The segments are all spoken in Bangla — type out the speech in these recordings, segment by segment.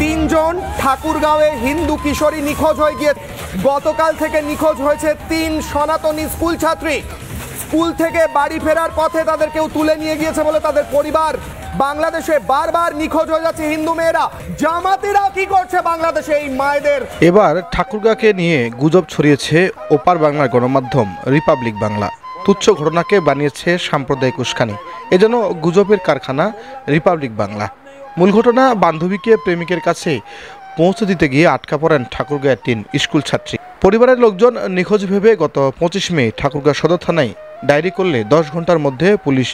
তিনজন ঠাকুরগাঁওয়ে হিন্দু কিশোরী নিখোঁজ হয়ে গিয়ে গতকাল থেকে নিখোঁজ হয়েছে 3 সনাতনী স্কুল ছাত্রী। স্কুল থেকে বাড়ি ফেরার পথে তাদের কেউ তুলে নিয়ে গিয়েছে বলে তাদের পরিবার। বাংলাদেশে বারবার নিখোঁজ হয়ে যাচ্ছে হিন্দু মেয়েরা। জামাতিরা কি করছে বাংলাদেশে এই মায়েদের? এবার ঠাকুরগাঁকে নিয়ে গুজব ছড়িয়েছে ওপার বাংলার গণমাধ্যম রিপাবলিক বাংলা। তুচ্ছ ঘটনাকে বানিয়েছে সাম্প্রদায়িক উস্কানি। এজন্য গুজবের কারখানা রিপাবলিক বাংলা। মূল ঘটনা, বান্ধবীকে প্রেমিকের কাছে পৌঁছে দিতে গিয়ে আটকা পড়েন ঠাকুরগাঁয়ের 3 স্কুল ছাত্রী। পরিবারের লোকজন নিখোঁজ ভেবে গত 25 মে ঠাকুরগাঁ সদর থানায় ডায়েরি করলে 10 ঘন্টার মধ্যে পুলিশ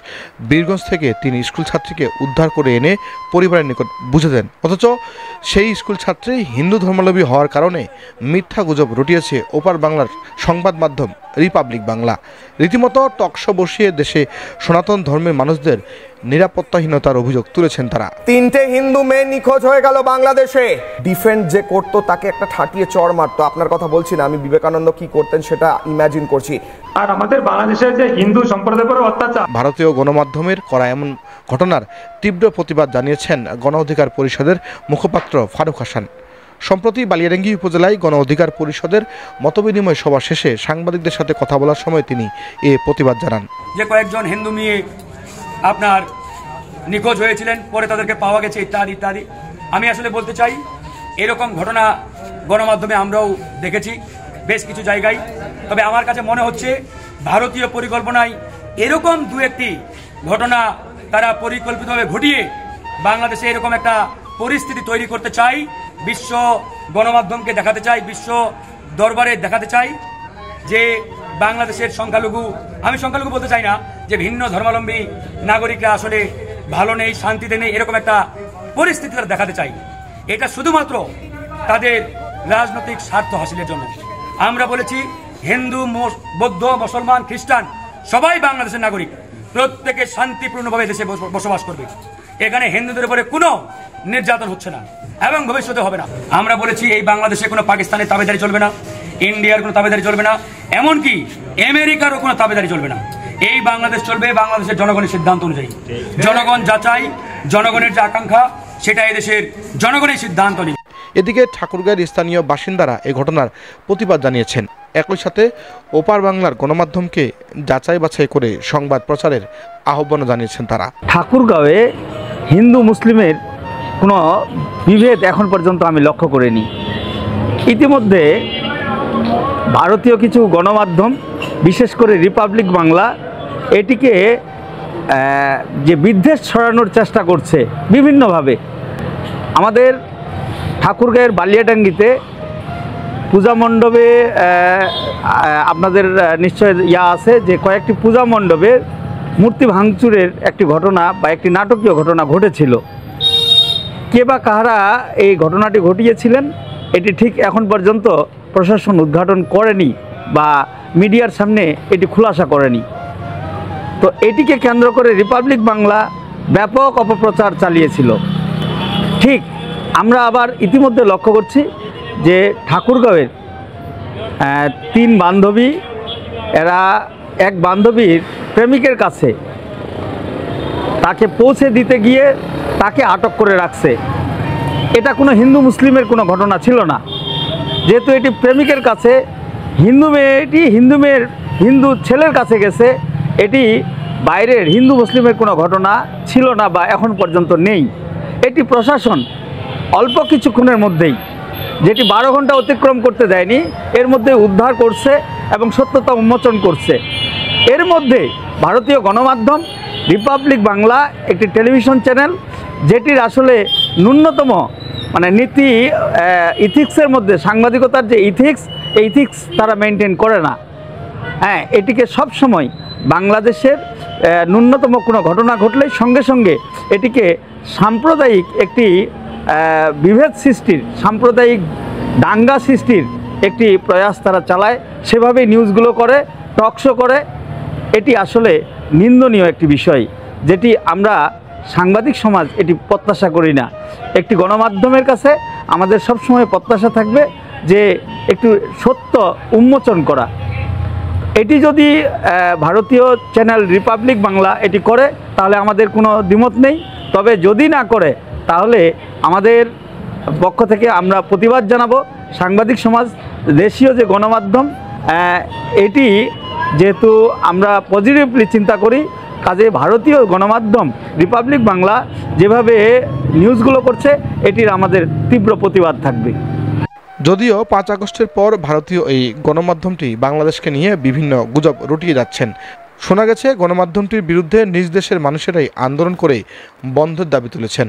বীরগঞ্জ থেকে 3 স্কুল ছাত্রীকে উদ্ধার করে এনে পরিবারের নিকট বুঝে দেন। অথচ সেই স্কুল ছাত্রী হিন্দু ধর্মাবলম্বী হওয়ার কারণে মিথ্যা গুজব রটিয়েছে ওপার বাংলার সংবাদ মাধ্যম রিপাবলিক বাংলা। রীতিমতো টকশো বসিয়ে দেশে সনাতন ধর্মের মানুষদের নিরাপত্তাহীনতার অভিযোগ তুলেছেন তারা। 3টে হিন্দু মেয়ে নিখোঁজ হয়ে গেল বাংলাদেশে। ডিফেন্ড যে করতো তাকে একটা ঠাটিয়ে চড় মারতো। আপনার কথা বলছি না, আমি বিবেকানন্দ কি করতেন সেটা ইমাজিন করছি। আর আমাদের বাংলাদেশের যে হিন্দু সম্প্রদায়ের উপর অত্যাচার, ভারতীয় গণমাধ্যমের করা এমন ঘটনার তীব্র প্রতিবাদ জানিয়েছেন গণ অধিকার পরিষদের মুখপাত্র ফারুক হাসান। সম্প্রতি বালিয়াডাঙ্গি উপজেলায় গণ অধিকার পরিষদের মতবিনিময় সভা শেষে সাংবাদিকদের সাথে কথা বলার সময় তিনি এ প্রতিবাদ জানান। যে কয়েকজন হিন্দু মেয়ে আপনার নিখোঁজ হয়েছিলেন, পরে তাদেরকে পাওয়া গেছে ইত্যাদি ইত্যাদি। আমি আসলে বলতে চাই, এরকম ঘটনা গণমাধ্যমে আমরাও দেখেছি বেশ কিছু জায়গায়। তবে আমার কাছে মনে হচ্ছে ভারতীয় পরিকল্পনায় এরকম 2-1টি ঘটনা তারা পরিকল্পিতভাবে ঘটিয়ে বাংলাদেশে এরকম একটা পরিস্থিতি তৈরি করতে চাই, বিশ্ব গণমাধ্যমকে দেখাতে চাই, বিশ্ব দরবারে দেখাতে চাই যে বাংলাদেশের সংখ্যালঘু, আমি সংখ্যালঘু বলতে চাই না, যে ভিন্ন ধর্মাবলম্বী নাগরিকরা আসলে ভালো নেই, শান্তিতে নেই, এরকম একটা পরিস্থিতি তারা দেখাতে চাই। এটা শুধুমাত্র তাদের রাজনৈতিক স্বার্থ হাসিলের জন্য। আমরা বলেছি হিন্দু, বৌদ্ধ, মুসলমান, খ্রিস্টান সবাই বাংলাদেশের নাগরিক, প্রত্যেকে শান্তিপূর্ণভাবে দেশে বসবাস করবে। এখানে হিন্দুদের উপরে কোনো নির্যাতন হচ্ছে না এবং ভবিষ্যতে হবে না। আমরা বলেছি এই বাংলাদেশে কোনো পাকিস্তানের তাবেদারি চলবে না, ইন্ডিয়ার কোনো তাবেদারি চলবে না, এমনকি আমেরিকারও কোনো তাবেদারি চলবে না। এই বাংলাদেশ চলবে বাংলাদেশের জনগণের সিদ্ধান্ত অনুযায়ী। জনগণ যাচাই, জনগণের যে আকাঙ্ক্ষা সেটা এদেশের জনগণের সিদ্ধান্ত নিবে। এদিকে ঠাকুরগাঁয়ের স্থানীয় বাসিন্দারা এই ঘটনার প্রতিবাদ জানিয়েছেন। একই সাথে ওপার বাংলার গণমাধ্যমকে যাচাই বাছাই করে সংবাদ প্রচারের আহ্বানও জানিয়েছেন তারা। ঠাকুরগাঁওয়ে হিন্দু মুসলিমের কোনো বিভেদ এখন পর্যন্ত আমি লক্ষ্য করিনি। ইতিমধ্যে ভারতীয় কিছু গণমাধ্যম, বিশেষ করে রিপাবলিক বাংলা, এটিকে যে বিদ্বেষ ছড়ানোর চেষ্টা করছে বিভিন্নভাবে। আমাদের ঠাকুরগাঁয়ের বালিয়াডাঙ্গিতে পূজা মণ্ডপে আপনাদের নিশ্চয় আছে যে কয়েকটি পূজা মণ্ডপে মূর্তি ভাঙচুরের একটি ঘটনা বা একটি নাটকীয় ঘটনা ঘটেছিল। কে বা কাহারা এই ঘটনাটি ঘটিয়েছিলেন এটি ঠিক এখন পর্যন্ত প্রশাসন উদ্ঘাটন করেনি বা মিডিয়ার সামনে এটি খুলাসা করেনি। তো এটিকে কেন্দ্র করে রিপাবলিক বাংলা ব্যাপক অপপ্রচার চালিয়েছিল। ঠিক আমরা আবার ইতিমধ্যে লক্ষ্য করছি যে ঠাকুরগাঁওয়ের 3 বান্ধবী, এরা এক বান্ধবীর প্রেমিকের কাছে তাকে পৌঁছে দিতে গিয়ে তাকে আটক করে রাখছে। এটা কোনো হিন্দু মুসলিমের কোনো ঘটনা ছিল না, যেহেতু এটি প্রেমিকের কাছে, হিন্দু ছেলের কাছে গেছে। এটি বাইরের হিন্দু মুসলিমের কোনো ঘটনা ছিল না বা এখন পর্যন্ত নেই। এটি প্রশাসন অল্প কিছুক্ষণের মধ্যেই, যেটি 12 ঘন্টা অতিক্রম করতে দেয়নি, এর মধ্যে উদ্ধার করছে এবং সত্যতা উন্মোচন করছে। এর মধ্যে ভারতীয় গণমাধ্যম রিপাবলিক বাংলা একটি টেলিভিশন চ্যানেল, যেটির আসলে ন্যূনতম নীতি ইথিক্সের মধ্যে, সাংবাদিকতার যে এই ইথিক্স তারা মেনটেন করে না। হ্যাঁ, এটিকে সব সময় বাংলাদেশের ন্যূনতম কোনো ঘটনা ঘটলেই সঙ্গে সঙ্গে এটিকে সাম্প্রদায়িক একটি বিভেদ সৃষ্টির, সাম্প্রদায়িক দাঙ্গা সৃষ্টির একটি প্রয়াস তারা চালায়। সেভাবেই নিউজগুলো করে, টকশো করে। এটি আসলে নিন্দনীয় একটি বিষয়, যেটি আমরা সাংবাদিক সমাজ এটি প্রত্যাশা করি না। একটি গণমাধ্যমের কাছে আমাদের সবসময় প্রত্যাশা থাকবে যে একটু সত্য উন্মোচন করা। এটি যদি ভারতীয় চ্যানেল রিপাবলিক বাংলা এটি করে তাহলে আমাদের কোনো দ্বিমত নেই। তবে যদি না করে তাহলে আমাদের পক্ষ থেকে আমরা প্রতিবাদ জানাবো। সাংবাদিক সমাজ, দেশীয় যে গণমাধ্যম, এটি যেহেতু আমরা পজিটিভলি চিন্তা করি, কাজে ভারতীয় গণমাধ্যম রিপাবলিক বাংলা যেভাবে নিউজগুলো করছে এটির আমাদের তীব্র প্রতিবাদ থাকবে। যদিও 5 আগস্টের পর ভারতীয় এই গণমাধ্যমটি বাংলাদেশকে নিয়ে বিভিন্ন গুজব রটিয়ে যাচ্ছেন। শোনা গেছে গণমাধ্যমটির বিরুদ্ধে নিজ দেশের মানুষেরাই আন্দোলন করে বন্ধের দাবি তুলেছেন।